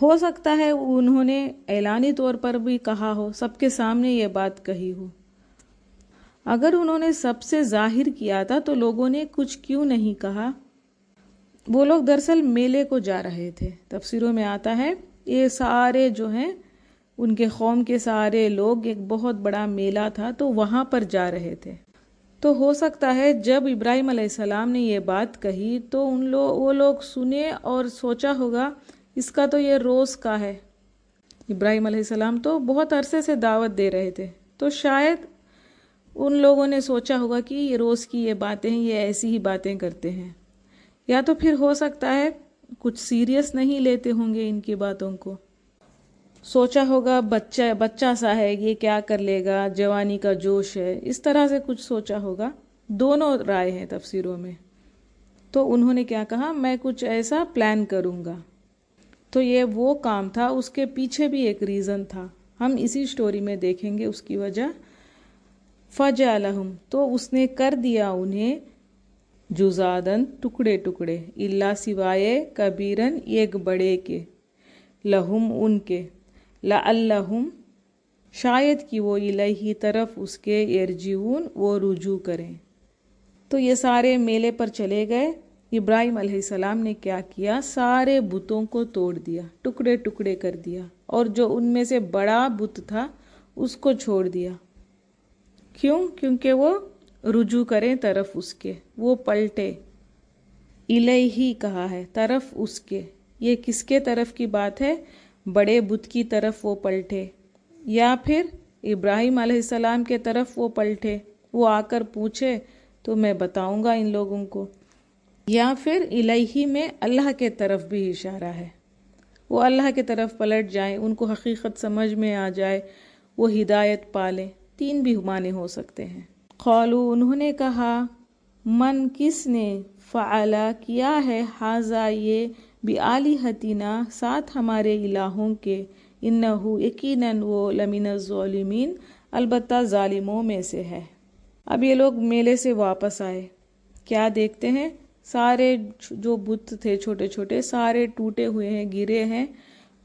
ہو سکتا ہے انہوں نے اعلانی طور پر بھی کہا ہو، سب کے سامنے یہ بات کہی ہو۔ اگر انہوں نے سب سے ظاہر کیا تھا تو لوگوں نے کچھ کیوں نہیں کہا؟ وہ لوگ دراصل میلے کو جا رہے تھے۔ تفسیروں میں آتا ہے یہ سارے جو ہیں ان کے قوم کے سارے لوگ، ایک بہت بڑا میلہ تھا تو وہاں پر جا رہے تھے۔ تو ہو سکتا ہے جب ابراہیم علیہ السلام نے یہ بات کہی تو وہ لوگ سنے اور سوچا ہوگا اس کا تو یہ روز کا ہے۔ ابراہیم علیہ السلام تو بہت عرصے سے دعوت دے رہے تھے، تو شاید ان لوگوں نے سوچا ہوگا کہ یہ روز کی یہ باتیں ہیں، یہ ایسی ہی باتیں کرتے ہیں۔ یا تو پھر ہو سکتا ہے کچھ سیریس نہیں لیتے ہوں گے ان کی باتوں کو، سوچا ہوگا بچہ سا ہے، یہ کیا کر لے گا، جوانی کا جوش ہے، اس طرح سے کچھ سوچا ہوگا۔ دونوں رائے ہیں تفسیروں میں۔ تو انہوں نے کیا کہا، میں کچھ ایسا پلان کروں گا۔ تو یہ وہ کام تھا، اس کے پیچھے بھی ایک ریزن تھا، ہم اسی سٹوری میں دیکھیں گے اس کی وجہ۔ فَجَعَلَهُمْ، تو اس نے کر دیا انہیں جزادن، ٹکڑے ٹکڑے، الا سوائے کبیرن، ایک بڑے کے، لہم ان کے، لعلہم شاید کہ وہ الیہ طرف اس کے، یرجعون وہ رجوع کریں۔ تو یہ سارے میلے پر چلے گئے۔ ابراہیم علیہ السلام نے کیا کیا، سارے بتوں کو توڑ دیا، ٹکڑے ٹکڑے کر دیا، اور جو ان میں سے بڑا بت تھا اس کو چھوڑ دیا۔ کیوں؟ کیونکہ وہ رجوع کریں طرف اس کے، وہ پلٹے۔ الیہ کہا ہے، طرف اس کے، یہ کس کے طرف کی بات ہے؟ بڑے بت کی طرف وہ پلٹے، یا پھر ابراہیم علیہ السلام کے طرف وہ پلٹے، وہ آ کر پوچھے تو میں بتاؤں گا ان لوگوں کو، یا پھر الیہ میں اللہ کے طرف بھی اشارہ ہے، وہ اللہ کے طرف پلٹ جائیں، ان کو حقیقت سمجھ میں آ جائے، وہ ہدایت پالیں۔ تین بھی معنی ہو سکتے ہیں۔ قالو انہوں نے کہا، من کس نے، فعلا کیا ہے، ھذا یہ، بآلہتنا ساتھ ہمارے الہوں کے، انہو یقیناً وہ، لمن الظالمین البتہ ظالموں میں سے ہے۔ اب یہ لوگ میلے سے واپس آئے، کیا دیکھتے ہیں، سارے جو بت تھے چھوٹے چھوٹے سارے ٹوٹے ہوئے ہیں، گرے ہیں،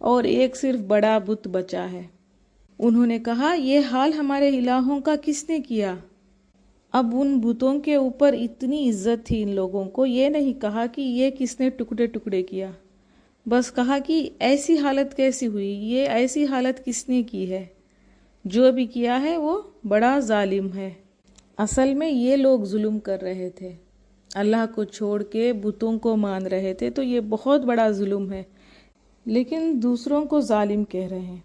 اور ایک صرف بڑا بت بچا ہے۔ انہوں نے کہا یہ حال ہمارے الہوں کا کس نے کیا؟ اب ان بتوں کے اوپر اتنی عزت تھی ان لوگوں کو، یہ نہیں کہا کہ یہ کس نے ٹکڑے ٹکڑے کیا، بس کہا کہ ایسی حالت کیسی ہوئی، یہ ایسی حالت کس نے کی ہے، جو بھی کیا ہے وہ بڑا ظالم ہے۔ اصل میں یہ لوگ ظلم کر رہے تھے، اللہ کو چھوڑ کے بتوں کو مان رہے تھے، تو یہ بہت بڑا ظلم ہے، لیکن دوسروں کو ظالم کہہ رہے ہیں۔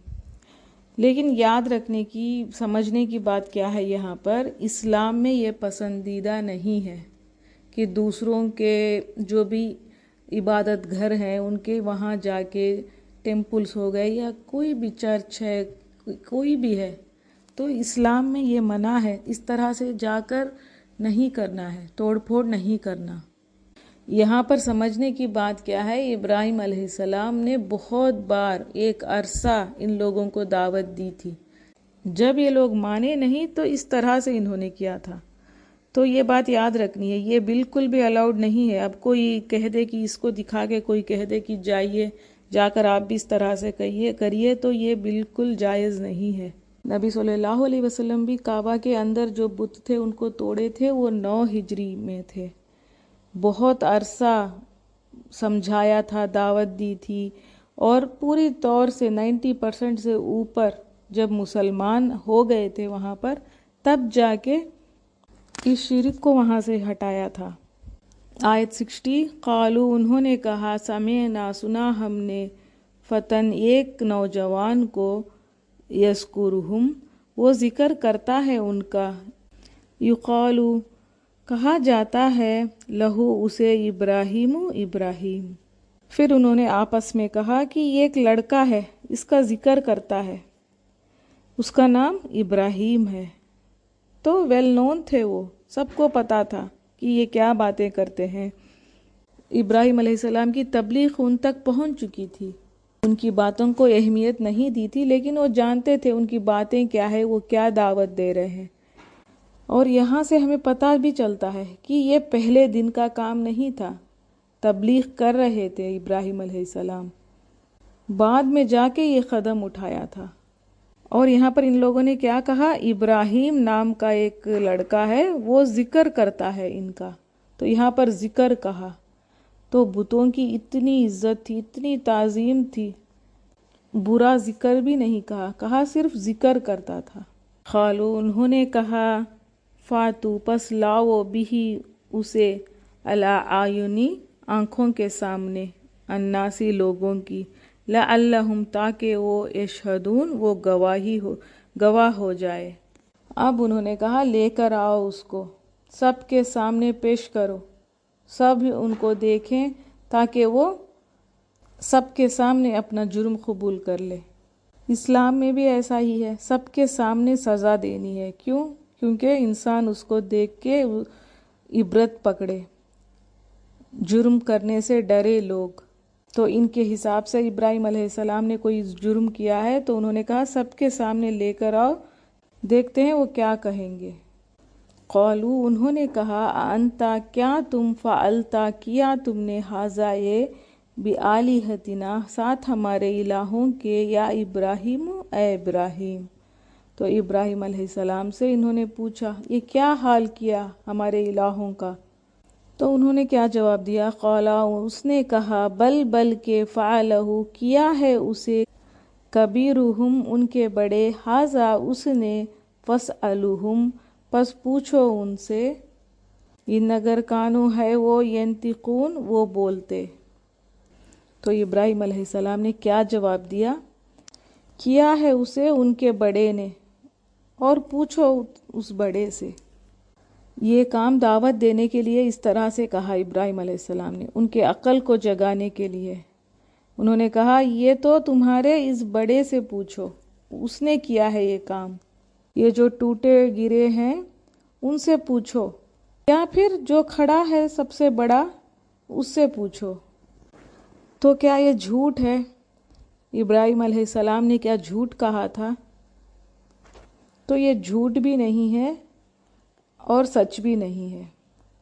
لیکن یاد رکھنے کی، سمجھنے کی بات کیا ہے یہاں پر، اسلام میں یہ پسندیدہ نہیں ہے کہ دوسروں کے جو بھی عبادت گھر ہیں ان کے وہاں جا کے، ٹیمپلز ہو گئے یا کوئی بھی چرچ ہے، کوئی بھی ہے، تو اسلام میں یہ منع ہے، اس طرح سے جا کر نہیں کرنا ہے، توڑ پھوڑ نہیں کرنا۔ یہاں پر سمجھنے کی بات کیا ہے، ابراہیم علیہ السلام نے بہت بار ایک عرصہ ان لوگوں کو دعوت دی تھی، جب یہ لوگ مانے نہیں تو اس طرح سے انہوں نے کیا تھا۔ تو یہ بات یاد رکھنی ہے، یہ بالکل بھی الاؤڈ نہیں ہے۔ اب کوئی کہہ دے کہ اس کو دکھا کے کوئی کہہ دے کہ جائیے جا کر آپ بھی اس طرح سے کریے، تو یہ بالکل جائز نہیں ہے۔ نبی صلی اللہ علیہ وسلم بھی کعبہ کے اندر جو بت تھے ان کو توڑے تھے، وہ 9 ہجری میں تھے، بہت عرصہ سمجھایا تھا، دعوت دی تھی، اور پوری طور سے 90% سے اوپر جب مسلمان ہو گئے تھے وہاں پر، تب جا کے اس شرک کو وہاں سے ہٹایا تھا۔ آیت 60، قالو انہوں نے کہا، سمعنا سنا ہم نے، فتن ایک نوجوان کو، یذکرہم وہ ذکر کرتا ہے ان کا، یقالو کہا جاتا ہے، لہو اسے، ابراہیم ابراہیم۔ پھر انہوں نے آپس میں کہا کہ یہ ایک لڑکا ہے، اس کا ذکر کرتا ہے، اس کا نام ابراہیم ہے۔ تو ویل نون تھے، وہ سب کو پتا تھا کہ یہ کیا باتیں کرتے ہیں۔ ابراہیم علیہ السلام کی تبلیغ ان تک پہنچ چکی تھی، ان کی باتوں کو اہمیت نہیں دی تھی، لیکن وہ جانتے تھے ان کی باتیں کیا ہے، وہ کیا دعوت دے رہے ہیں۔ اور یہاں سے ہمیں پتہ بھی چلتا ہے کہ یہ پہلے دن کا کام نہیں تھا، تبلیغ کر رہے تھے ابراہیم علیہ السلام، بعد میں جا کے یہ قدم اٹھایا تھا۔ اور یہاں پر ان لوگوں نے کیا کہا، ابراہیم نام کا ایک لڑکا ہے وہ ذکر کرتا ہے ان کا، تو یہاں پر ذکر کہا، تو بتوں کی اتنی عزت تھی، اتنی تعظیم تھی، برا ذکر بھی نہیں کہا صرف ذکر کرتا تھا۔ قالو انہوں نے کہا، فاتو پس لاؤ بھی اسے، علی اعینی آنکھوں کے سامنے، الناسی لوگوں کی، لعلہم تاکہ وہ یشہدون وہ گواہ ہو جائے۔ اب انہوں نے کہا لے کر آؤ اس کو، سب کے سامنے پیش کرو، سب ان کو دیکھیں تاکہ وہ سب کے سامنے اپنا جرم قبول کر لے۔ اسلام میں بھی ایسا ہی ہے، سب کے سامنے سزا دینی ہے۔ کیوں؟ کیونکہ انسان اس کو دیکھ کے عبرت پکڑے، جرم کرنے سے ڈرے لوگ۔ تو ان کے حساب سے ابراہیم علیہ السلام نے کوئی جرم کیا ہے تو انہوں نے کہا سب کے سامنے لے کر آؤ، دیکھتے ہیں وہ کیا کہیں گے۔ قالو انہوں نے کہا، انتا کیا تم، فعلتا کیا تم نے، ھذا یہ، بآلہتنا ساتھ ہمارے الہوں کے، یا ابراہیم اے ابراہیم۔ تو ابراہیم علیہ السلام سے انہوں نے پوچھا یہ کیا حال کیا ہمارے الہوں کا؟ تو انہوں نے کیا جواب دیا؟ قالا اس نے کہا، بل کے فعلہ کیا ہے اسے، کبیرہم ان کے بڑے، ھذا اس نے، فاسألوہم پس پوچھو ان سے، ان اگر کانو ہے وہ، ینطقون وہ بولتے۔ تو ابراہیم علیہ السلام نے کیا جواب دیا؟ کیا ہے اسے ان کے بڑے نے، اور پوچھو اس بڑے سے۔ یہ کام دعوت دینے کے لیے اس طرح سے کہا ابراہیم علیہ السلام نے، ان کے عقل کو جگانے کے لیے۔ انہوں نے کہا یہ تو تمہارے اس بڑے سے پوچھو، اس نے کیا ہے یہ کام، یہ جو ٹوٹے گرے ہیں ان سے پوچھو، یا پھر جو کھڑا ہے سب سے بڑا اس سے پوچھو۔ تو کیا یہ جھوٹ ہے؟ ابراہیم علیہ السلام نے کیا جھوٹ کہا تھا؟ تو یہ جھوٹ بھی نہیں ہے اور سچ بھی نہیں ہے،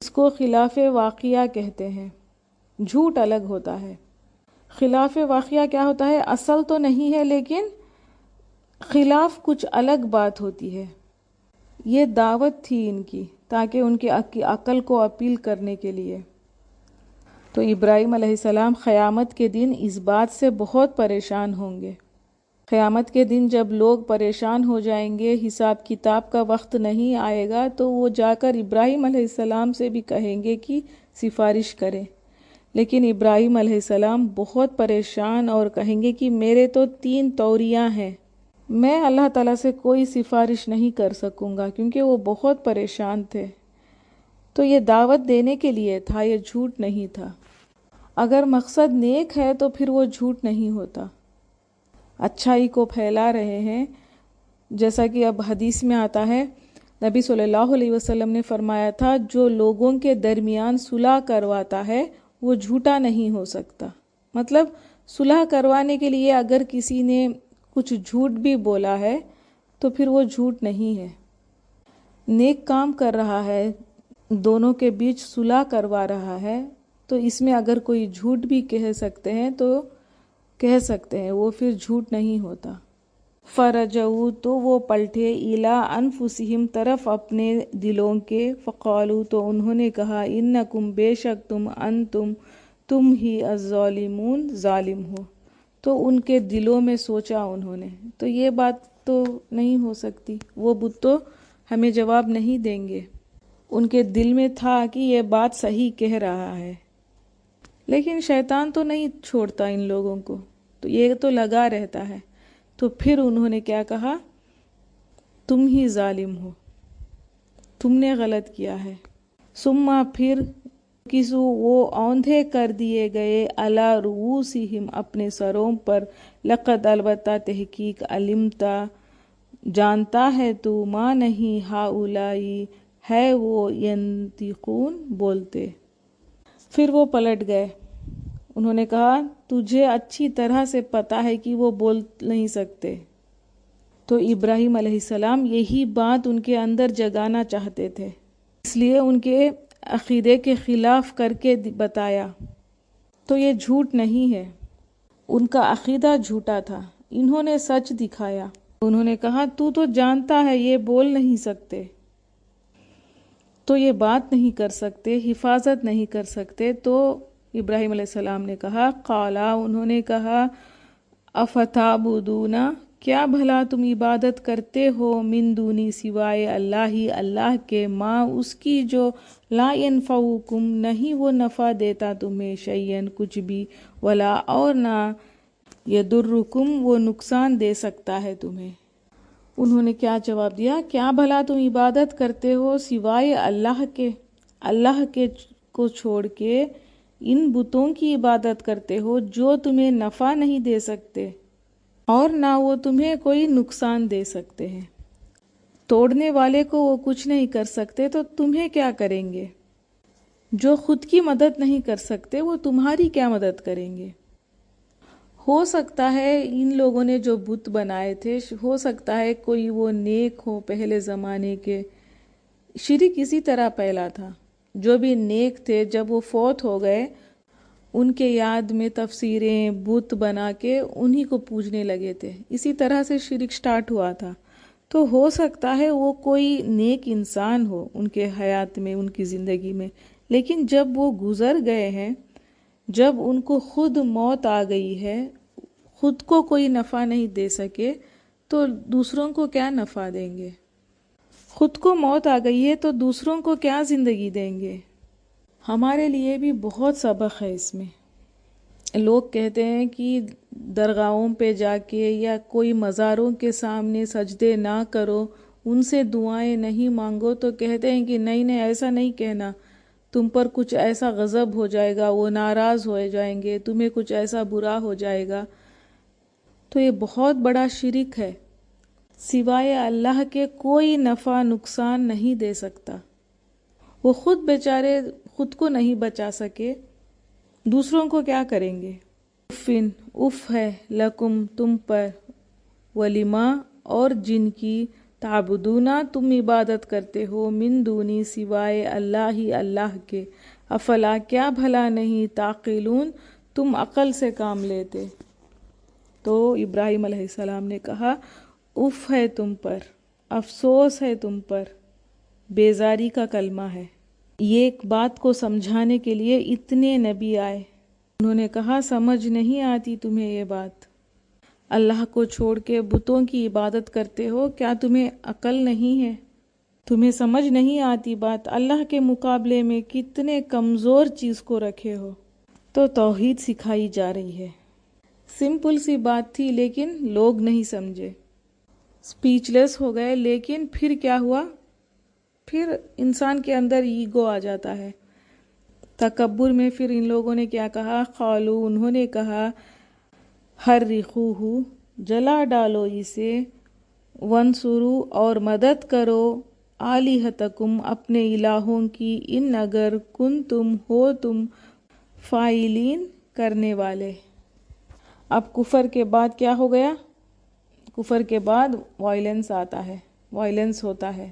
اس کو خلاف واقعہ کہتے ہیں۔ جھوٹ الگ ہوتا ہے، خلاف واقعہ کیا ہوتا ہے؟ اصل تو نہیں ہے لیکن خلاف کچھ الگ بات ہوتی ہے۔ یہ دعوت تھی ان کی، تاکہ ان کی عقل کو اپیل کرنے کے لیے۔ تو ابراہیم علیہ السلام قیامت کے دن اس بات سے بہت پریشان ہوں گے۔ قیامت کے دن جب لوگ پریشان ہو جائیں گے، حساب کتاب کا وقت نہیں آئے گا، تو وہ جا کر ابراہیم علیہ السلام سے بھی کہیں گے کہ سفارش کریں۔ لیکن ابراہیم علیہ السلام بہت پریشان اور کہیں گے کہ میرے تو 3 توریاں ہیں، میں اللہ تعالیٰ سے کوئی سفارش نہیں کر سکوں گا، کیونکہ وہ بہت پریشان تھے۔ تو یہ دعوت دینے کے لیے تھا، یہ جھوٹ نہیں تھا۔ اگر مقصد نیک ہے تو پھر وہ جھوٹ نہیں ہوتا، اچھائی کو پھیلا رہے ہیں۔ جیسا کہ اب حدیث میں آتا ہے، نبی صلی اللہ علیہ وسلم نے فرمایا تھا، جو لوگوں کے درمیان صلح کرواتا ہے وہ جھوٹا نہیں ہو سکتا۔ مطلب صلح کروانے کے لیے اگر کسی نے کچھ جھوٹ بھی بولا ہے تو پھر وہ جھوٹ نہیں ہے۔ نیک کام کر رہا ہے، دونوں کے بیچ صلح کروا رہا ہے، تو اس میں اگر کوئی جھوٹ بھی کہہ سکتے ہیں تو کہہ سکتے ہیں، وہ پھر جھوٹ نہیں ہوتا۔ فرجعوا تو وہ پلٹے، الی انفسہم طرف اپنے دلوں کے، فقالوا تو انہوں نے کہا، انکم بے شک تم ہی الظالمون ظالم ہو۔ تو ان کے دلوں میں سوچا انہوں نے، تو یہ بات تو نہیں ہو سکتی، وہ بت تو ہمیں جواب نہیں دیں گے۔ ان کے دل میں تھا کہ یہ بات صحیح کہہ رہا ہے، لیکن شیطان تو نہیں چھوڑتا ان لوگوں کو، تو یہ تو لگا رہتا ہے۔ تو پھر انہوں نے کیا کہا؟ تم ہی ظالم ہو، تم نے غلط کیا ہے۔ ثم پھر کسو وہ اوندھے کر دیے گئے، علی رؤوسہم اپنے سروں پر، لقد البتہ تحقیق، علمتا جانتا ہے تو، ما نہیں، ہؤلائی ہے وہ، ینطقون بولتے۔ پھر وہ پلٹ گئے، انہوں نے کہا تجھے اچھی طرح سے پتا ہے کہ وہ بول نہیں سکتے۔ تو ابراہیم علیہ السلام یہی بات ان کے اندر جگانا چاہتے تھے، اس لیے ان کے عقیدے کے خلاف کر کے بتایا۔ تو یہ جھوٹ نہیں ہے، ان کا عقیدہ جھوٹا تھا، انہوں نے سچ دکھایا۔ انہوں نے کہا تو جانتا ہے یہ بول نہیں سکتے، تو یہ بات نہیں کر سکتے، حفاظت نہیں کر سکتے۔ تو ابراہیم علیہ السلام نے کہا، قالا، انہوں نے کہا، افتعبدون، کیا بھلا تم عبادت کرتے ہو، من دونی، سوائے اللہ کے، ما، اس کی جو لا ینفعکم، نہیں وہ نفع دیتا تمہیں، شیئن، کچھ بھی، ولا، اور نہ، یضرکم، وہ نقصان دے سکتا ہے تمہیں۔ انہوں نے کیا جواب دیا؟ کیا بھلا تم عبادت کرتے ہو سوائے اللہ کے کو چھوڑ کے ان بتوں کی عبادت کرتے ہو جو تمہیں نفع نہیں دے سکتے اور نہ وہ تمہیں کوئی نقصان دے سکتے ہیں۔ توڑنے والے کو وہ کچھ نہیں کر سکتے تو تمہیں کیا کریں گے؟ جو خود کی مدد نہیں کر سکتے وہ تمہاری کیا مدد کریں گے؟ ہو سکتا ہے ان لوگوں نے جو بت بنائے تھے، ہو سکتا ہے کوئی وہ نیک ہو پہلے زمانے کے۔ شرک اسی طرح پھیلا تھا، جو بھی نیک تھے جب وہ فوت ہو گئے ان کے یاد میں تفسیریں، بت بنا کے انہی کو پوجنے لگے تھے۔ اسی طرح سے شرک سٹارٹ ہوا تھا۔ تو ہو سکتا ہے وہ کوئی نیک انسان ہو ان کے حیات میں، ان کی زندگی میں، لیکن جب وہ گزر گئے ہیں، جب ان کو خود موت آ گئی ہے، خود کو کوئی نفع نہیں دے سکے تو دوسروں کو کیا نفع دیں گے؟ خود کو موت آ گئی ہے تو دوسروں کو کیا زندگی دیں گے؟ ہمارے لیے بھی بہت سبق ہے اس میں۔ لوگ کہتے ہیں کہ درگاہوں پہ جا کے یا کوئی مزاروں کے سامنے سجدے نہ کرو، ان سے دعائیں نہیں مانگو، تو کہتے ہیں کہ نہیں ایسا نہیں کہنا، تم پر کچھ ایسا غضب ہو جائے گا، وہ ناراض ہو جائیں گے، تمہیں کچھ ایسا برا ہو جائے گا۔ تو یہ بہت بڑا شرک ہے۔ سوائے اللہ کے کوئی نفع نقصان نہیں دے سکتا۔ وہ خود بیچارے خود کو نہیں بچا سکے، دوسروں کو کیا کریں گے؟ افن، اف ہے، لکم، تم پر، ولما، اور جن کی، تعبدون، تم عبادت کرتے ہو، من دونی، سوائے اللہ کے، افلا، کیا بھلا نہیں، تعقلون، تم عقل سے کام لیتے۔ تو ابراہیم علیہ السلام نے کہا، اف ہے تم پر، افسوس ہے تم پر، بیزاری کا کلمہ ہے۔ یہ ایک بات کو سمجھانے کے لیے اتنے نبی آئے، انہوں نے کہا سمجھ نہیں آتی تمہیں یہ بات، اللہ کو چھوڑ کے بتوں کی عبادت کرتے ہو، کیا تمہیں عقل نہیں ہے؟ تمہیں سمجھ نہیں آتی بات، اللہ کے مقابلے میں کتنے کمزور چیز کو رکھے ہو۔ تو توحید سکھائی جا رہی ہے، سمپل سی بات تھی لیکن لوگ نہیں سمجھے، سپیچ لیس ہو گئے۔ لیکن پھر کیا ہوا؟ پھر انسان کے اندر ایگو آ جاتا ہے، تکبر میں۔ پھر ان لوگوں نے کیا کہا؟ قالو، انہوں نے کہا، حرقوہ، جلا ڈالو اسے، وانصروا، اور مدد کرو، آلہتکم، اپنے الہوں کی، ان اگر کنتم، ہو تم، فاعلین، کرنے والے۔ اب کفر کے بعد کیا ہو گیا؟ کفر کے بعد وائلنس آتا ہے، وائلنس ہوتا ہے۔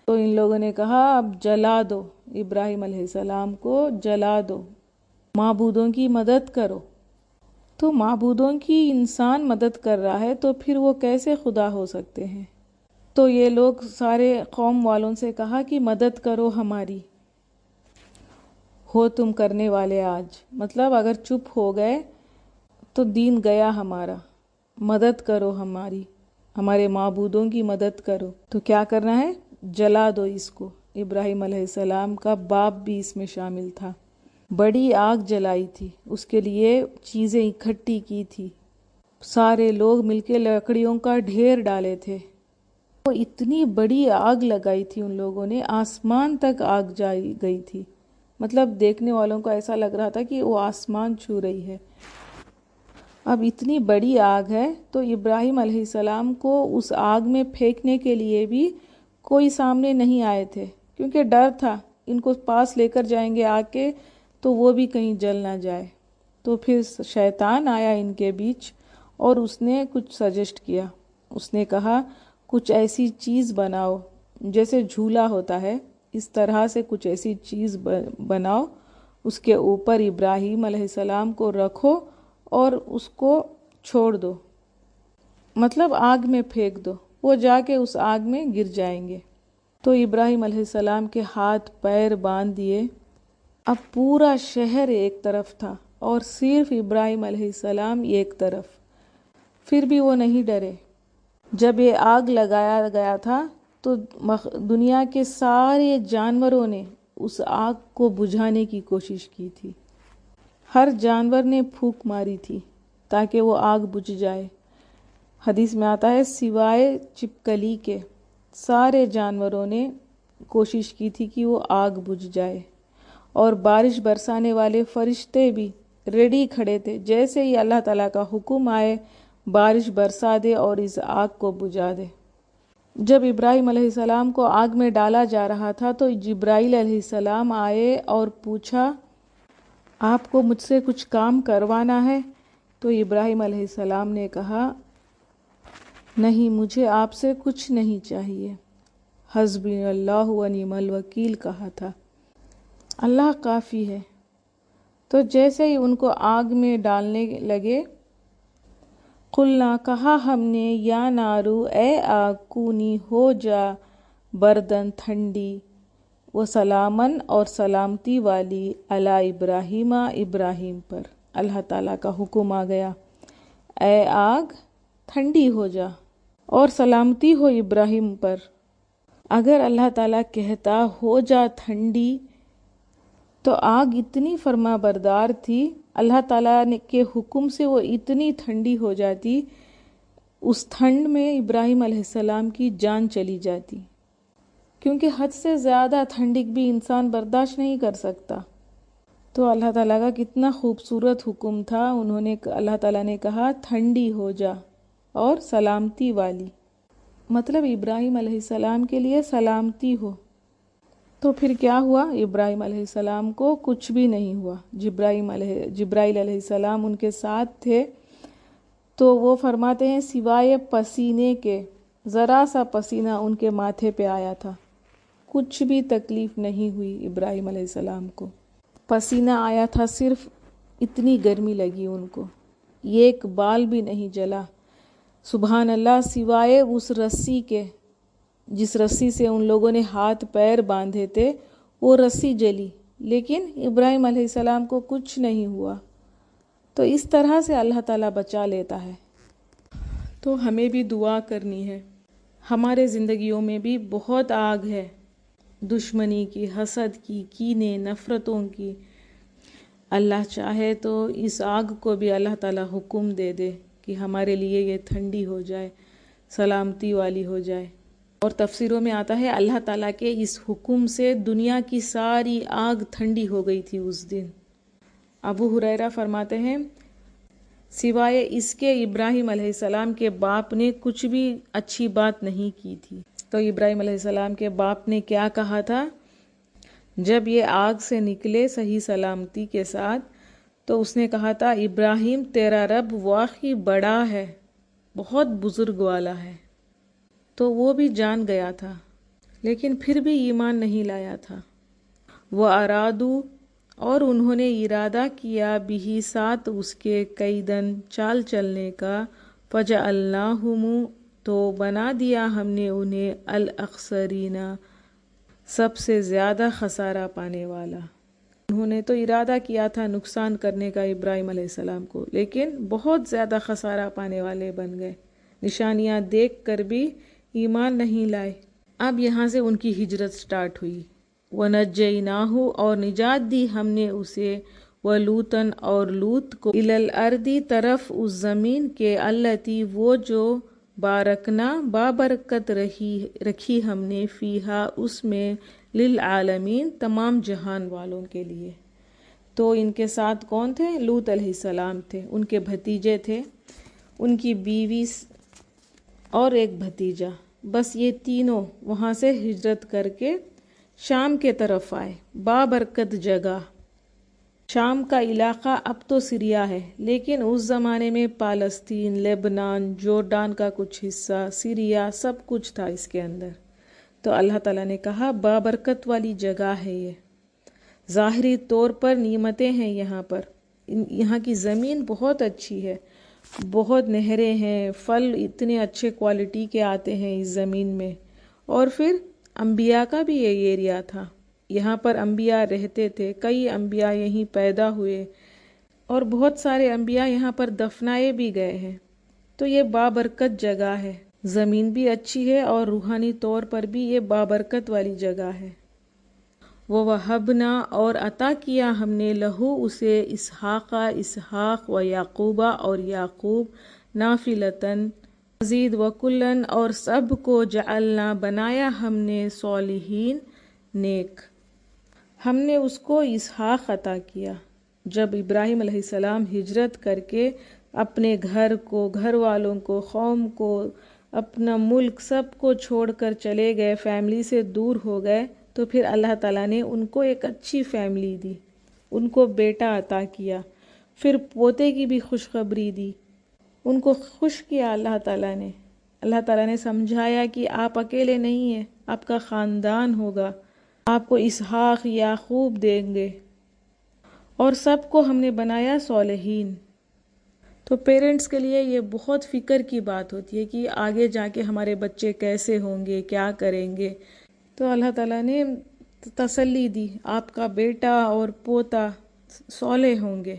تو ان لوگوں نے کہا اب جلا دو، ابراہیم علیہ السلام کو جلا دو، معبودوں کی مدد کرو۔ تو معبودوں کی انسان مدد کر رہا ہے تو پھر وہ کیسے خدا ہو سکتے ہیں؟ تو یہ لوگ سارے قوم والوں سے کہا کہ مدد کرو ہماری، ہو تم کرنے والے آج، مطلب اگر چپ ہو گئے تو دین گیا ہمارا، مدد کرو ہماری، ہمارے معبودوں کی مدد کرو۔ تو کیا کرنا ہے؟ جلا دو اس کو۔ ابراہیم علیہ السلام کا باپ بھی اس میں شامل تھا، بڑی آگ جلائی تھی، اس کے لیے چیزیں اکٹھی کی تھی، سارے لوگ مل کے لکڑیوں کا ڈھیر ڈالے تھے، وہ اتنی بڑی آگ لگائی تھی ان لوگوں نے، آسمان تک آگ جائی گئی تھی، مطلب دیکھنے والوں کو ایسا لگ رہا تھا کہ وہ آسمان چھو رہی ہے۔ اب اتنی بڑی آگ ہے تو ابراہیم علیہ السلام کو اس آگ میں پھینکنے کے لیے بھی کوئی سامنے نہیں آئے تھے، کیونکہ ڈر تھا ان کو پاس لے کر جائیں گے آگ کے تو وہ بھی کہیں جل نہ جائے۔ تو پھر شیطان آیا ان کے بیچ اور اس نے کچھ سجیسٹ کیا، اس نے کہا کچھ ایسی چیز بناؤ جیسے جھولا ہوتا ہے، اس طرح سے کچھ ایسی چیز بناؤ، اس کے اوپر ابراہیم علیہ السلام کو رکھو اور اس کو چھوڑ دو، مطلب آگ میں پھینک دو، وہ جا کے اس آگ میں گر جائیں گے۔ تو ابراہیم علیہ السلام کے ہاتھ پیر باندھ دیے۔ اب پورا شہر ایک طرف تھا اور صرف ابراہیم علیہ السلام ایک طرف، پھر بھی وہ نہیں ڈرے۔ جب یہ آگ لگایا گیا تھا تو دنیا کے سارے جانوروں نے اس آگ کو بجھانے کی کوشش کی تھی، ہر جانور نے پھونک ماری تھی تاکہ وہ آگ بجھ جائے۔ حدیث میں آتا ہے سوائے چھپکلی کے سارے جانوروں نے کوشش کی تھی کہ وہ آگ بجھ جائے، اور بارش برسانے والے فرشتے بھی ریڈی کھڑے تھے، جیسے ہی اللہ تعالیٰ کا حکم آئے بارش برسا دے اور اس آگ کو بجھا دے۔ جب ابراہیم علیہ السلام کو آگ میں ڈالا جا رہا تھا تو جبرائیل علیہ السلام آئے اور پوچھا آپ کو مجھ سے کچھ کام کروانا ہے؟ تو ابراہیم علیہ السلام نے کہا نہیں، مجھے آپ سے کچھ نہیں چاہیے، حسبی اللہ و نعم الوکیل کہا تھا، اللہ کافی ہے۔ تو جیسے ہی ان کو آگ میں ڈالنے لگے، قلنا کہا ہم نے یا نارو اے آگ کونی ہو جا بردن ٹھنڈی، و سلامن اور سلامتی والی علی ابراہیم ابراہیم پر۔ اللہ تعالیٰ کا حکم آ گیا اے آگ ٹھنڈی ہو جا اور سلامتی ہو ابراہیم پر۔ اگر اللہ تعالیٰ کہتا ہو جا ٹھنڈی تو آگ اتنی فرما بردار تھی، اللہ تعالیٰ کے حکم سے وہ اتنی ٹھنڈی ہو جاتی، اس ٹھنڈ میں ابراہیم علیہ السلام کی جان چلی جاتی، کیونکہ حد سے زیادہ ٹھنڈک بھی انسان برداشت نہیں کر سکتا۔ تو اللہ تعالیٰ کا کتنا خوبصورت حکم تھا، اللہ تعالیٰ نے کہا ٹھنڈی ہو جا اور سلامتی والی، مطلب ابراہیم علیہ السلام کے لیے سلامتی ہو۔ تو پھر کیا ہوا؟ ابراہیم علیہ السلام کو کچھ بھی نہیں ہوا۔ جبرائیل علیہ السلام ان کے ساتھ تھے، تو وہ فرماتے ہیں سوائے پسینے کے، ذرا سا پسینہ ان کے ماتھے پہ آیا تھا، کچھ بھی تکلیف نہیں ہوئی ابراہیم علیہ السلام کو۔ پسینہ آیا تھا، صرف اتنی گرمی لگی ان کو، ایک بال بھی نہیں جلا۔ سبحان اللہ، سوائے اس رسی کے جس رسی سے ان لوگوں نے ہاتھ پیر باندھے تھے، وہ رسی جلی، لیکن ابراہیم علیہ السلام کو کچھ نہیں ہوا۔ تو اس طرح سے اللہ تعالیٰ بچا لیتا ہے۔ تو ہمیں بھی دعا کرنی ہے۔ ہمارے زندگیوں میں بھی بہت آگ ہے، دشمنی کی، حسد کی، کینے، نفرتوں کی۔ اللہ چاہے تو اس آگ کو بھی اللہ تعالیٰ حکم دے دے کہ ہمارے لیے یہ ٹھنڈی ہو جائے، سلامتی والی ہو جائے۔ اور تفسیروں میں آتا ہے اللہ تعالیٰ کے اس حکم سے دنیا کی ساری آگ ٹھنڈی ہو گئی تھی اس دن۔ ابو ہریرہ فرماتے ہیں سوائے اس کے ابراہیم علیہ السلام کے باپ نے کچھ بھی اچھی بات نہیں کی تھی۔ تو ابراہیم علیہ السلام کے باپ نے کیا کہا تھا جب یہ آگ سے نکلے صحیح سلامتی کے ساتھ؟ تو اس نے کہا تھا ابراہیم تیرا رب واقعی بڑا ہے، بہت بزرگ والا ہے۔ تو وہ بھی جان گیا تھا، لیکن پھر بھی ایمان نہیں لایا تھا۔ وہ ارادو اور انہوں نے ارادہ کیا بھی ساتھ اس کے کیدن چال چلنے کا، فجعلناہم تو بنا دیا ہم نے انہیں الاخسرین سب سے زیادہ خسارہ پانے والا۔ انہوں نے تو ارادہ کیا تھا نقصان کرنے کا ابراہیم علیہ السلام کو، لیکن بہت زیادہ خسارہ پانے والے بن گئے، نشانیاں دیکھ کر بھی ایمان نہیں لائے۔ اب یہاں سے ان کی ہجرت سٹارٹ ہوئی۔ وَنَجَّيْنَاهُ اور نجات دی ہم نے اسے، وَلُوطًا اور لوط کو، إِلَى الْأَرْضِ طرف اس زمین کے، الَّتِي وہ جو، بارکنا بابرکت رکھی ہم نے، فیہا اس میں، للعالمین تمام جہان والوں کے لیے۔ تو ان کے ساتھ کون تھے؟ لوط علیہ السلام تھے، ان کے بھتیجے تھے، ان کی بیوی اور ایک بھتیجا، بس یہ تینوں وہاں سے ہجرت کر کے شام کے طرف آئے، بابرکت جگہ۔ شام کا علاقہ اب تو سیریا ہے، لیکن اس زمانے میں پالستین، لبنان، جورڈان کا کچھ حصہ، سیریا، سب کچھ تھا اس کے اندر۔ تو اللہ تعالیٰ نے کہا بابرکت والی جگہ ہے یہ، ظاہری طور پر نعمتیں ہیں یہاں پر، یہاں کی زمین بہت اچھی ہے، بہت نہریں ہیں، پھل اتنے اچھے کوالٹی کے آتے ہیں اس زمین میں۔ اور پھر انبیاء کا بھی یہ ایریا تھا، یہاں پر انبیاء رہتے تھے، کئی انبیاء یہیں پیدا ہوئے اور بہت سارے انبیاء یہاں پر دفنائے بھی گئے ہیں۔ تو یہ بابرکت جگہ ہے، زمین بھی اچھی ہے اور روحانی طور پر بھی یہ بابرکت والی جگہ ہے۔ وَوَهَبْنَا اور عطا کیا ہم نے لہو اسے اسحاق و یعقوبہ اور یعقوب نافلتاً مزید وکلن اور سب کو جعلنا بنایا ہم نے صالحین نیک۔ ہم نے اس کو اسحاق عطا کیا جب ابراہیم علیہ السلام ہجرت کر کے اپنے گھر کو، گھر والوں کو، قوم کو، اپنا ملک سب کو چھوڑ کر چلے گئے، فیملی سے دور ہو گئے، تو پھر اللہ تعالیٰ نے ان کو ایک اچھی فیملی دی، ان کو بیٹا عطا کیا، پھر پوتے کی بھی خوشخبری دی، ان کو خوش کیا اللہ تعالیٰ نے۔ اللہ تعالیٰ نے سمجھایا کہ آپ اکیلے نہیں ہیں، آپ کا خاندان ہوگا، آپ کو اسحاق یعقوب دیں گے، اور سب کو ہم نے بنایا صالحین۔ تو پیرنٹس کے لیے یہ بہت فکر کی بات ہوتی ہے کہ آگے جا کے ہمارے بچے کیسے ہوں گے، کیا کریں گے۔ تو اللہ تعالیٰ نے تسلی دی، آپ کا بیٹا اور پوتا صالح ہوں گے۔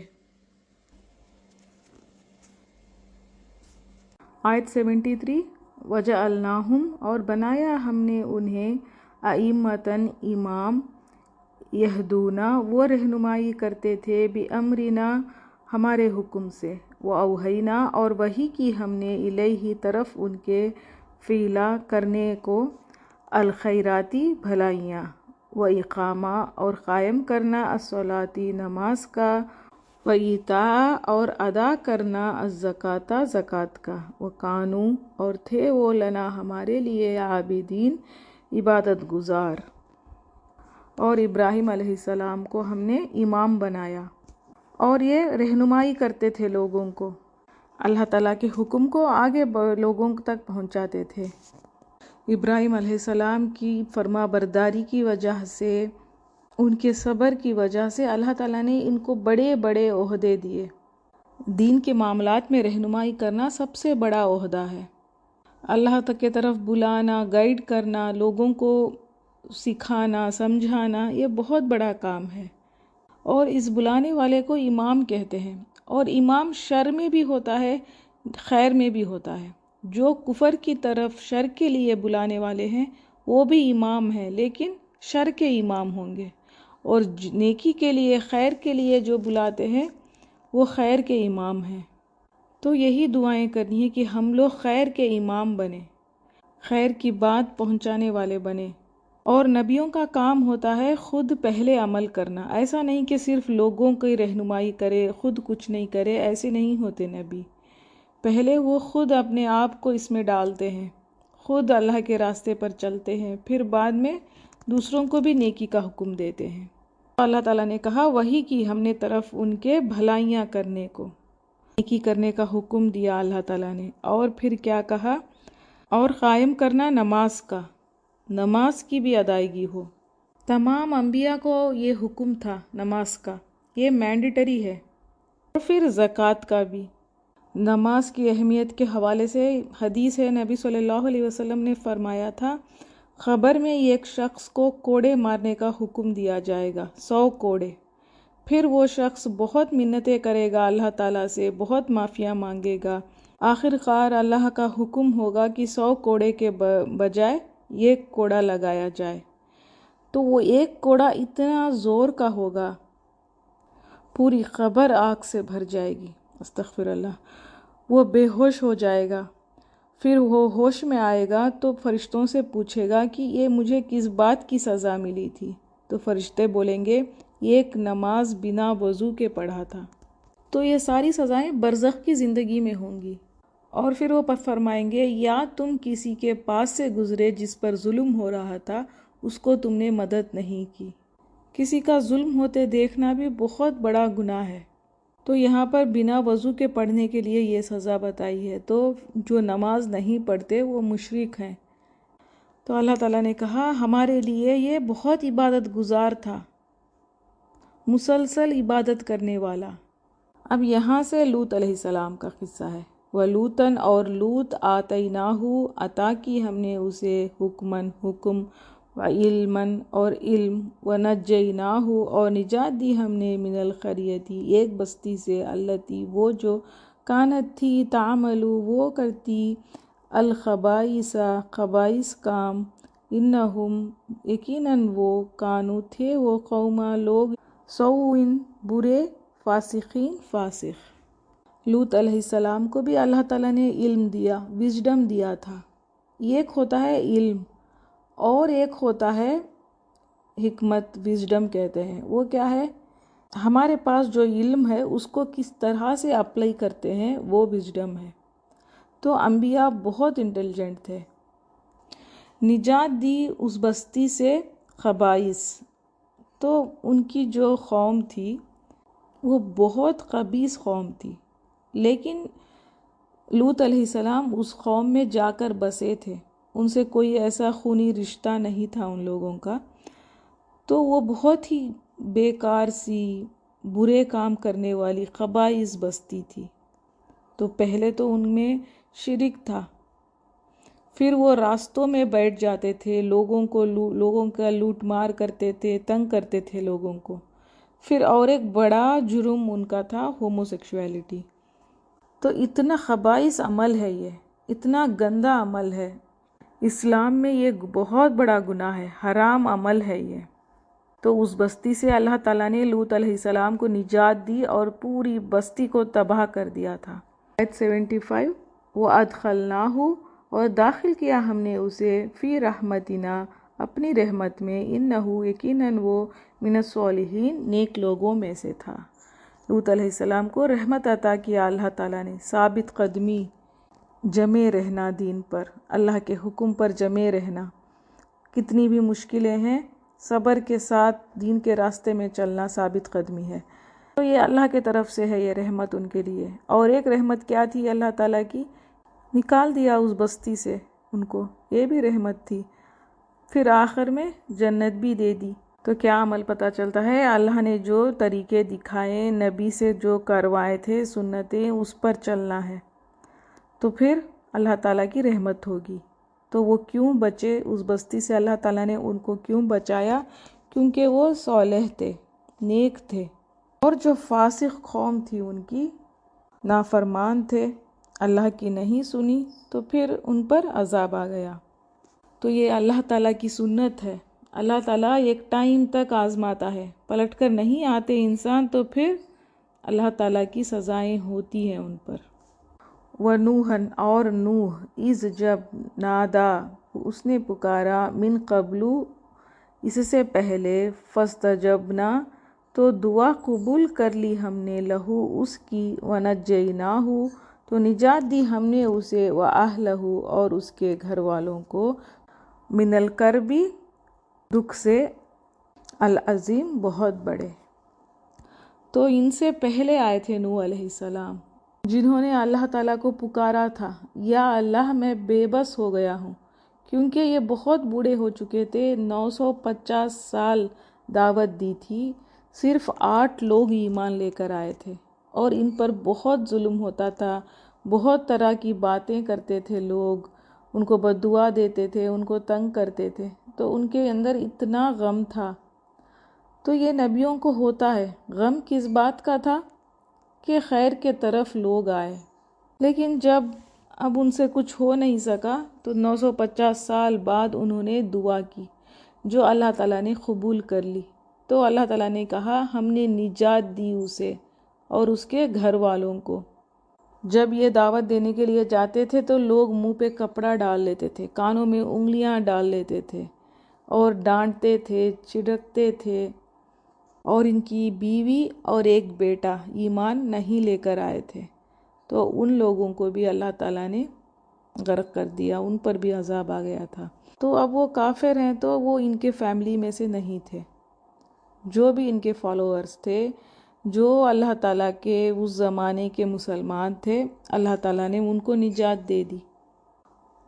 آیت 73 وَجَعَلْنَاهُمْ اور بنایا ہم نے انہیں ائمۃً امام، یہدونا وہ رہنمائی کرتے تھے، بِأَمْرِنَا ہمارے حکم سے، وَأَوْحَيْنَا اور وحی کی ہم نے الیہ طرف ان کے، فعلا کرنے کو، الخیراتی بھلائیاں، وَإِقَامَ اور قائم کرنا، الصلاۃ نماز کا، وَإِيتَاءَ اور ادا کرنا، الزکوٰۃ زکوٰۃ کا، وَكَانُوا اور تھے وہ لنا ہمارے لیے، عابدین عبادت گزار۔ اور ابراہیم علیہ السلام کو ہم نے امام بنایا اور یہ رہنمائی کرتے تھے لوگوں کو، اللہ تعالیٰ کے حکم کو آگے لوگوں تک پہنچاتے تھے۔ ابراہیم علیہ السلام کی فرما برداری کی وجہ سے، ان کے صبر کی وجہ سے اللہ تعالیٰ نے ان کو بڑے بڑے عہدے دیے۔ دین کے معاملات میں رہنمائی کرنا سب سے بڑا عہدہ ہے، اللہ تک کی طرف بلانا، گائیڈ کرنا، لوگوں کو سکھانا، سمجھانا، یہ بہت بڑا کام ہے۔ اور اس بلانے والے کو امام کہتے ہیں، اور امام شر میں بھی ہوتا ہے، خیر میں بھی ہوتا ہے۔ جو کفر کی طرف شر کے لیے بلانے والے ہیں وہ بھی امام ہیں، لیکن شر کے امام ہوں گے، اور نیکی کے لیے، خیر کے لیے جو بلاتے ہیں وہ خیر کے امام ہیں۔ تو یہی دعائیں کرنی ہے کہ ہم لوگ خیر کے امام بنیں، خیر کی بات پہنچانے والے بنیں۔ اور نبیوں کا کام ہوتا ہے خود پہلے عمل کرنا، ایسا نہیں کہ صرف لوگوں کی رہنمائی کرے، خود کچھ نہیں کرے، ایسے نہیں ہوتے نبی۔ پہلے وہ خود اپنے آپ کو اس میں ڈالتے ہیں، خود اللہ کے راستے پر چلتے ہیں، پھر بعد میں دوسروں کو بھی نیکی کا حکم دیتے ہیں۔ اللہ تعالیٰ نے کہا وحی کی ہم نے طرف ان کے بھلائیاں کرنے کو، نیکی کرنے کا حکم دیا اللہ تعالیٰ نے، اور پھر کیا کہا، اور قائم کرنا نماز کا، نماز کی بھی ادائیگی ہو۔ تمام انبیاء کو یہ حکم تھا نماز کا، یہ مینڈیٹری ہے۔ اور پھر زکوٰۃ کا بھی۔ نماز کی اہمیت کے حوالے سے حدیث ہے، نبی صلی اللہ علیہ وسلم نے فرمایا تھا، خبر میں ایک شخص کو کوڑے مارنے کا حکم دیا جائے گا، 100 کوڑے، پھر وہ شخص بہت منتیں کرے گا اللہ تعالیٰ سے، بہت معافیاں مانگے گا، آخر کار اللہ کا حکم ہوگا کہ 100 کوڑے کے بجائے ایک کوڑا لگایا جائے۔ تو وہ ایک کوڑا اتنا زور کا ہوگا، پوری قبر آگ سے بھر جائے گی، استغفر اللہ، وہ بے ہوش ہو جائے گا، پھر وہ ہوش میں آئے گا تو فرشتوں سے پوچھے گا کہ یہ مجھے کس بات کی سزا ملی تھی، تو فرشتے بولیں گے ایک نماز بنا وضو کے پڑھا تھا۔ تو یہ ساری سزائیں برزخ کی زندگی میں ہوں گی، اور پھر وہ فرمائیں گے یا تم کسی کے پاس سے گزرے جس پر ظلم ہو رہا تھا، اس کو تم نے مدد نہیں کی۔ کسی کا ظلم ہوتے دیکھنا بھی بہت بڑا گناہ ہے، تو یہاں پر بنا وضو کے پڑھنے کے لیے یہ سزا بتائی ہے۔ تو جو نماز نہیں پڑھتے وہ مشرک ہیں۔ تو اللہ تعالیٰ نے کہا ہمارے لیے یہ بہت عبادت گزار تھا، مسلسل عبادت کرنے والا، اب یہاں سے لوط علیہ السلام کا قصہ ہے۔ وَلُوطًا اور لوط آتَيْنَاهُ عطا کی ہم نے اسے حکماً حکم، وعلماً اور علم، وَنَجَّيْنَاهُ اور نجات دی ہم نے من القریۃ ایک بستی سے، التی وہ جو، کانت تھی، تعمل وہ کرتی، الخبائث خبائث کام، انہم یقیناً وہ، کانو تھے وہ، قوما لوگ، سوءٍ برے، فاسقین فاسق۔ لوط علیہ السلام کو بھی اللہ تعالیٰ نے علم دیا، وزڈم دیا تھا۔ ایک ہوتا ہے علم اور ایک ہوتا ہے حکمت، وزڈم کہتے ہیں۔ وہ کیا ہے؟ ہمارے پاس جو علم ہے اس کو کس طرح سے اپلائی کرتے ہیں، وہ وزڈم ہے۔ تو انبیاء بہت انٹیلیجنٹ تھے۔ نجات دی اس بستی سے خبائث، تو ان کی جو قوم تھی وہ بہت خبیث قوم تھی، لیکن لوط علیہ السلام اس قوم میں جا کر بسے تھے، ان سے کوئی ایسا خونی رشتہ نہیں تھا ان لوگوں کا، تو وہ بہت ہی بیکار سی، برے کام کرنے والی خبائث بستی تھی۔ تو پہلے تو ان میں شرک تھا، پھر وہ راستوں میں بیٹھ جاتے تھے، لوگوں کا لوٹ مار کرتے تھے، تنگ کرتے تھے لوگوں کو۔ پھر اور ایک بڑا جرم ان کا تھا ہومو سیکشویلٹی۔ تو اتنا خبائث عمل ہے، یہ اتنا گندا عمل ہے، اسلام میں یہ بہت بڑا گناہ ہے، حرام عمل ہے یہ۔ تو اس بستی سے اللہ تعالیٰ نے لوط علیہ السلام کو نجات دی اور پوری بستی کو تباہ کر دیا تھا۔ آیت 75، وَأَدْخَلْنَاهُ اور داخل کیا ہم نے اسے، فی رحمتنا اپنی رحمت میں، انہو یقیناً وہ، من الصالحین نیک لوگوں میں سے تھا۔ لوط علیہ السلام کو رحمت عطا کیا اللہ تعالیٰ نے، ثابت قدمی، جمے رہنا دین پر، اللہ کے حکم پر جمے رہنا، کتنی بھی مشکلیں ہیں صبر کے ساتھ دین کے راستے میں چلنا ثابت قدمی ہے۔ تو یہ اللہ کے طرف سے ہے، یہ رحمت ان کے لیے۔ اور ایک رحمت کیا تھی اللہ تعالیٰ کی؟ نکال دیا اس بستی سے ان کو، یہ بھی رحمت تھی۔ پھر آخر میں جنت بھی دے دی۔ تو کیا عمل پتہ چلتا ہے؟ اللہ نے جو طریقے دکھائے، نبی سے جو کروائے تھے سنتیں، اس پر چلنا ہے، تو پھر اللہ تعالیٰ کی رحمت ہوگی۔ تو وہ کیوں بچے اس بستی سے؟ اللہ تعالیٰ نے ان کو کیوں بچایا؟ کیونکہ وہ صالح تھے، نیک تھے، اور جو فاسق قوم تھی ان کی، نافرمان تھے، اللہ کی نہیں سنی، تو پھر ان پر عذاب آ گیا۔ تو یہ اللہ تعالیٰ کی سنت ہے، اللہ تعالیٰ ایک ٹائم تک آزماتا ہے، پلٹ کر نہیں آتے انسان، تو پھر اللہ تعالیٰ کی سزائیں ہوتی ہیں ان پر۔ وَنُوحًا اور نوح، اذ جب، نادا اس نے پکارا، من قبل اس سے پہلے، فاستجبنا تو دعا قبول کر لی ہم نے، لہو اس کی، ونجیناہ تو نجات دی ہم نے اسے، واہلہ اور اس کے گھر والوں کو، من الکرب دکھ سے، العظیم بہت بڑے۔ تو ان سے پہلے آئے تھے نوح علیہ السلام، جنہوں نے اللہ تعالیٰ کو پکارا تھا، یا اللہ میں بے بس ہو گیا ہوں، کیونکہ یہ بہت بوڑھے ہو چکے تھے، 950 سال دعوت دی تھی، صرف 8 لوگ ایمان لے کر آئے تھے، اور ان پر بہت ظلم ہوتا تھا، بہت طرح کی باتیں کرتے تھے لوگ، ان کو بددعا دیتے تھے، ان کو تنگ کرتے تھے، تو ان کے اندر اتنا غم تھا۔ تو یہ نبیوں کو ہوتا ہے، غم کس بات کا تھا؟ کہ خیر کے طرف لوگ آئے، لیکن جب اب ان سے کچھ ہو نہیں سکا، تو 950 سال بعد انہوں نے دعا کی، جو اللہ تعالیٰ نے قبول کر لی۔ تو اللہ تعالیٰ نے کہا ہم نے نجات دی اسے اور اس کے گھر والوں کو۔ جب یہ دعوت دینے کے لیے جاتے تھے تو لوگ منہ پہ کپڑا ڈال لیتے تھے، کانوں میں انگلیاں ڈال لیتے تھے، اور ڈانٹتے تھے، چڑکتے تھے، اور ان کی بیوی اور ایک بیٹا ایمان نہیں لے کر آئے تھے، تو ان لوگوں کو بھی اللہ تعالیٰ نے غرق کر دیا، ان پر بھی عذاب آ گیا تھا۔ تو اب وہ کافر ہیں تو وہ ان کے فیملی میں سے نہیں تھے، جو بھی ان کے فالوورز تھے، جو اللہ تعالیٰ کے اس زمانے کے مسلمان تھے، اللہ تعالیٰ نے ان کو نجات دے دی۔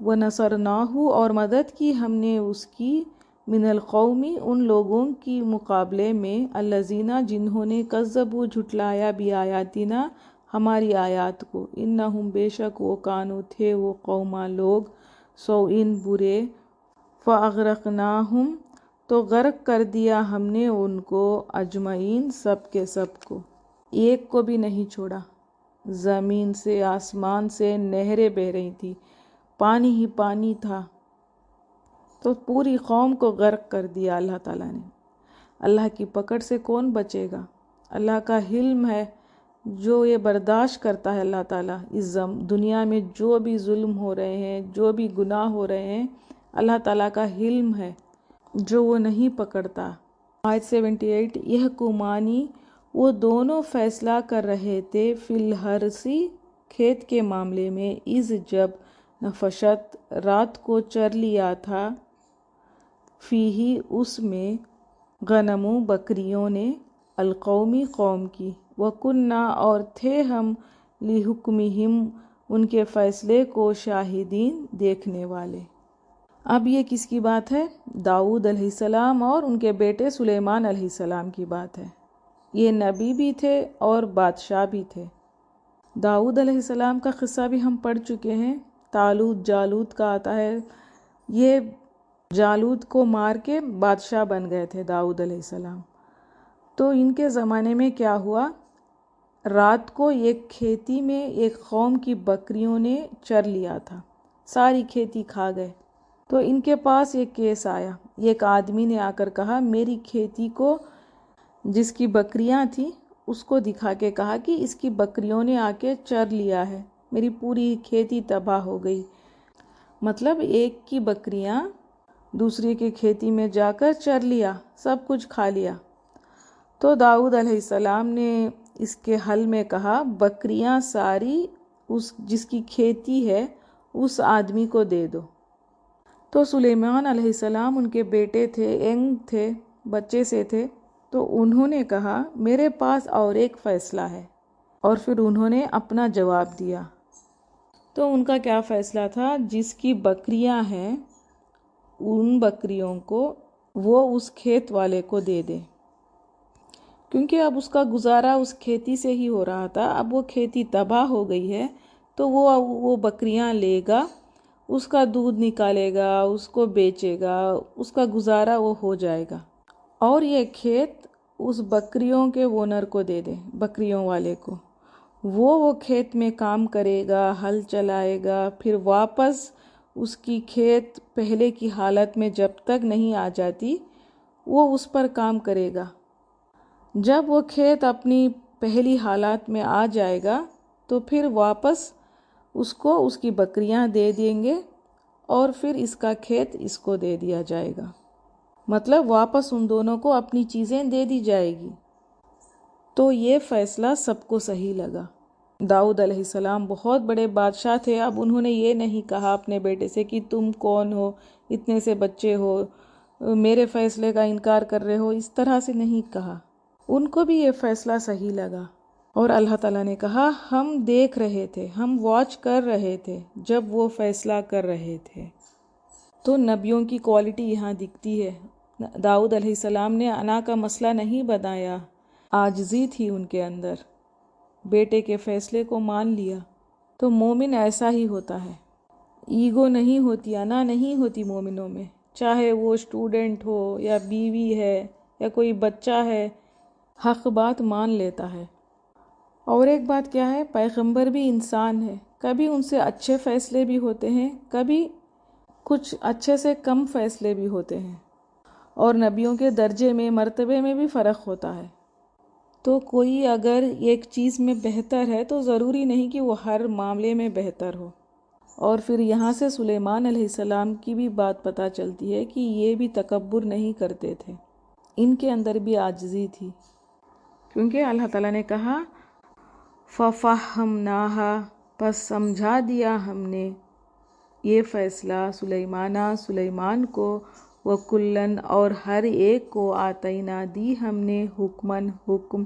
وَنَصَرْنَاهُ اور مدد کی ہم نے اس کی، من القومی ان لوگوں کی مقابلے میں الذین جنہوں نے کذبوا جھٹلایا بآیاتنا ہماری آیات کو، انہم بے شک وہ کانو تھے وہ قوما لوگ، سوء برے، فاغرقناہم تو غرق کر دیا ہم نے ان کو، اجمعین سب کے سب کو، ایک کو بھی نہیں چھوڑا۔ زمین سے آسمان سے نہریں بہہ رہی تھی، پانی ہی پانی تھا، تو پوری قوم کو غرق کر دیا اللہ تعالیٰ نے۔ اللہ کی پکڑ سے کون بچے گا؟ اللہ کا حلم ہے جو یہ برداشت کرتا ہے اللہ تعالیٰ۔ اس دنیا میں جو بھی ظلم ہو رہے ہیں، جو بھی گناہ ہو رہے ہیں، اللہ تعالیٰ کا حلم ہے جو وہ نہیں پکڑتا۔ آیت 78 یحکمانی وہ دونوں فیصلہ کر رہے تھے، فی الحرثی کھیت کے معاملے میں، اذ جب نفشت رات کو چر لیا تھا، فیہی اس میں، غنموں بکریوں نے، القومی قوم کی، وکننا اور تھے ہم، لحکمہم ان کے فیصلے کو، شاہدین دیکھنے والے۔ اب یہ کس کی بات ہے؟ داؤد علیہ السلام اور ان کے بیٹے سلیمان علیہ السلام کی بات ہے۔ یہ نبی بھی تھے اور بادشاہ بھی تھے۔ داؤد علیہ السلام کا قصہ بھی ہم پڑھ چکے ہیں، طالوت جالوت کا آتا ہے، یہ جالوت کو مار کے بادشاہ بن گئے تھے داؤد علیہ السلام۔ تو ان کے زمانے میں کیا ہوا، رات کو ایک کھیتی میں ایک قوم کی بکریوں نے چر لیا تھا، ساری کھیتی کھا گئے۔ تو ان کے پاس ایک کیس آیا، ایک آدمی نے آ کر کہا میری کھیتی کو، جس کی بکریاں تھیں اس کو دکھا کے کہا کہ اس کی بکریوں نے آ کے چر لیا ہے، میری پوری کھیتی تباہ ہو گئی۔ مطلب ایک کی بکریاں دوسری کی کھیتی میں جا کر چر لیا، سب کچھ کھا لیا۔ تو داؤد علیہ السلام نے اس کے حل میں کہا بکریاں ساری اس جس کی کھیتی ہے اس آدمی کو دے دو۔ تو سلیمان علیہ السلام ان کے بیٹے تھے، ینگ تھے، بچے سے تھے، تو انہوں نے کہا میرے پاس اور ایک فیصلہ ہے، اور پھر انہوں نے اپنا جواب دیا۔ تو ان کا کیا فیصلہ تھا، جس کی بکریاں ہیں ان بکریوں کو وہ اس کھیت والے کو دے دے، کیونکہ اب اس کا گزارا اس کھیتی سے ہی ہو رہا تھا، اب وہ کھیتی تباہ ہو گئی ہے تو وہ بکریاں لے گا، اس کا دودھ نکالے گا، اس کو بیچے گا، اس کا گزارا وہ ہو جائے گا، اور یہ کھیت اس بکریوں کے اونر کو دے دے، بکریوں والے کو، وہ کھیت میں کام کرے گا، ہل چلائے گا، پھر واپس اس کی کھیت پہلے کی حالت میں جب تک نہیں آ جاتی وہ اس پر کام کرے گا۔ جب وہ کھیت اپنی پہلی حالات میں آ جائے گا تو پھر واپس اس کو اس کی بکریاں دے دیں گے، اور پھر اس کا کھیت اس کو دے دیا جائے گا، مطلب واپس ان دونوں کو اپنی چیزیں دے دی جائے گی۔ تو یہ فیصلہ سب کو صحیح لگا۔ داؤد علیہ السلام بہت بڑے بادشاہ تھے، اب انہوں نے یہ نہیں کہا اپنے بیٹے سے کہ تم کون ہو، اتنے سے بچے ہو، میرے فیصلے کا انکار کر رہے ہو، اس طرح سے نہیں کہا۔ ان کو بھی یہ فیصلہ صحیح لگا، اور اللہ تعالیٰ نے کہا ہم دیکھ رہے تھے، ہم واچ کر رہے تھے جب وہ فیصلہ کر رہے تھے۔ تو نبیوں کی کوالٹی یہاں دکھتی ہے۔ داؤد علیہ السلام نے انا کا مسئلہ نہیں بنایا، عاجزی تھی ان کے اندر، بیٹے کے فیصلے کو مان لیا۔ تو مومن ایسا ہی ہوتا ہے، ایگو نہیں ہوتی، انا نہیں ہوتی مومنوں میں، چاہے وہ اسٹوڈنٹ ہو یا بیوی ہے یا کوئی بچہ ہے، حق بات مان لیتا ہے۔ اور ایک بات کیا ہے، پیغمبر بھی انسان ہے، کبھی ان سے اچھے فیصلے بھی ہوتے ہیں، کبھی کچھ اچھے سے کم فیصلے بھی ہوتے ہیں، اور نبیوں کے درجے میں مرتبے میں بھی فرق ہوتا ہے۔ تو کوئی اگر ایک چیز میں بہتر ہے تو ضروری نہیں کہ وہ ہر معاملے میں بہتر ہو۔ اور پھر یہاں سے سلیمان علیہ السلام کی بھی بات پتہ چلتی ہے کہ یہ بھی تکبر نہیں کرتے تھے، ان کے اندر بھی عاجزی تھی، کیونکہ اللہ تعالیٰ نے کہا فَفَهَّمْنَاهَا پس سمجھا دیا ہم نے یہ فیصلہ سلیمان کو، وَكُلًّا اور ہر ایک کو، آتینا دی ہم نے، حکماً حکم،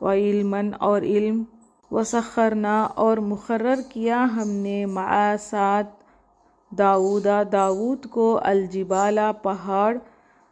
وعلماً اور علم، وسخرنا اور مقرر کیا ہم نے، ساتھ داؤد کو، الجبال پہاڑ،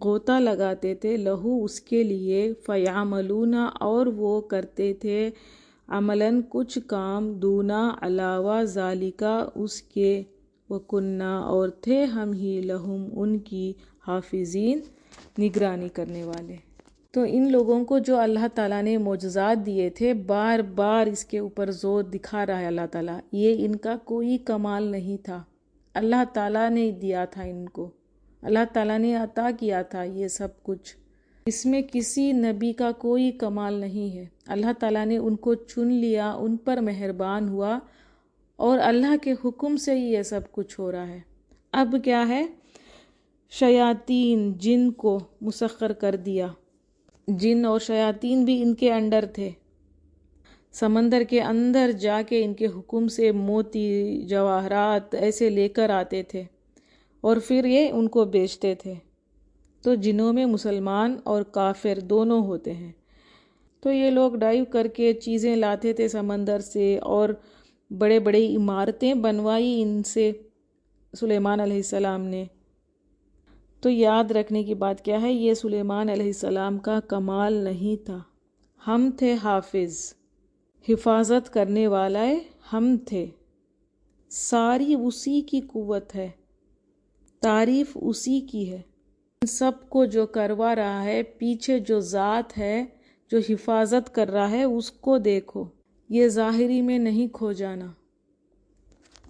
غوطہ لگاتے تھے، لہو اس کے لیے، فیعملون اور وہ کرتے تھے، عملاً کچھ کام، دونا علاوہ، ذالکا اس کے، وکنہ اور تھے ہم ہی، لہم ان کی، حافظین نگرانی کرنے والے۔ تو ان لوگوں کو جو اللہ تعالیٰ نے معجزات دیے تھے، بار بار اس کے اوپر زور دکھا رہا ہے اللہ تعالیٰ، یہ ان کا کوئی کمال نہیں تھا، اللہ تعالیٰ نے دیا تھا ان کو، اللہ تعالیٰ نے عطا کیا تھا یہ سب کچھ، اس میں کسی نبی کا کوئی کمال نہیں ہے۔ اللہ تعالیٰ نے ان کو چن لیا، ان پر مہربان ہوا، اور اللہ کے حکم سے ہی یہ سب کچھ ہو رہا ہے۔ اب کیا ہے، شیاطین، جن کو مسخر کر دیا، جن اور شیاطین بھی ان کے انڈر تھے، سمندر کے اندر جا کے ان کے حکم سے موتی، جواہرات ایسے لے کر آتے تھے، اور پھر یہ ان کو بیچتے تھے۔ تو جنوں میں مسلمان اور کافر دونوں ہوتے ہیں، تو یہ لوگ ڈائیو کر کے چیزیں لاتے تھے سمندر سے، اور بڑے بڑے عمارتیں بنوائی ان سے سلیمان علیہ السلام نے۔ تو یاد رکھنے کی بات کیا ہے، یہ سلیمان علیہ السلام کا کمال نہیں تھا، ہم تھے حافظ، حفاظت کرنے والے ہم تھے، ساری اسی کی قوت ہے، تعریف اسی کی ہے، ان سب کو جو کروا رہا ہے، پیچھے جو ذات ہے جو حفاظت کر رہا ہے، اس کو دیکھو، یہ ظاہری میں نہیں کھو جانا۔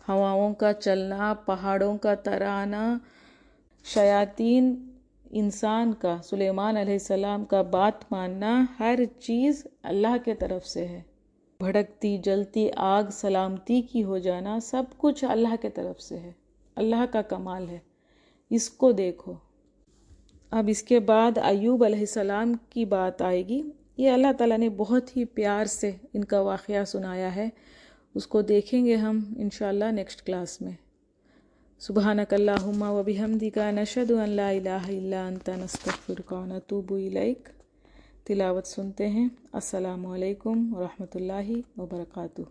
ہواؤں کا چلنا، پہاڑوں کا ترانا، شیاطین، انسان کا، سلیمان علیہ السلام کا بات ماننا، ہر چیز اللہ کے طرف سے ہے۔ بھڑکتی جلتی آگ سلامتی کی ہو جانا، سب کچھ اللہ کے طرف سے ہے، اللہ کا کمال ہے، اس کو دیکھو۔ اب اس کے بعد ایوب علیہ السلام کی بات آئے گی، یہ اللہ تعالیٰ نے بہت ہی پیار سے ان کا واقعہ سنایا ہے، اس کو دیکھیں گے ہم انشاءاللہ نیکسٹ کلاس میں۔ سبحانک اللہم و بحمدک، نشہد ان لا الہ الا انت، نستغفرک و نتوب الیک۔ تلاوت سنتے ہیں۔ السلام علیکم ورحمۃ اللہ وبرکاتہ۔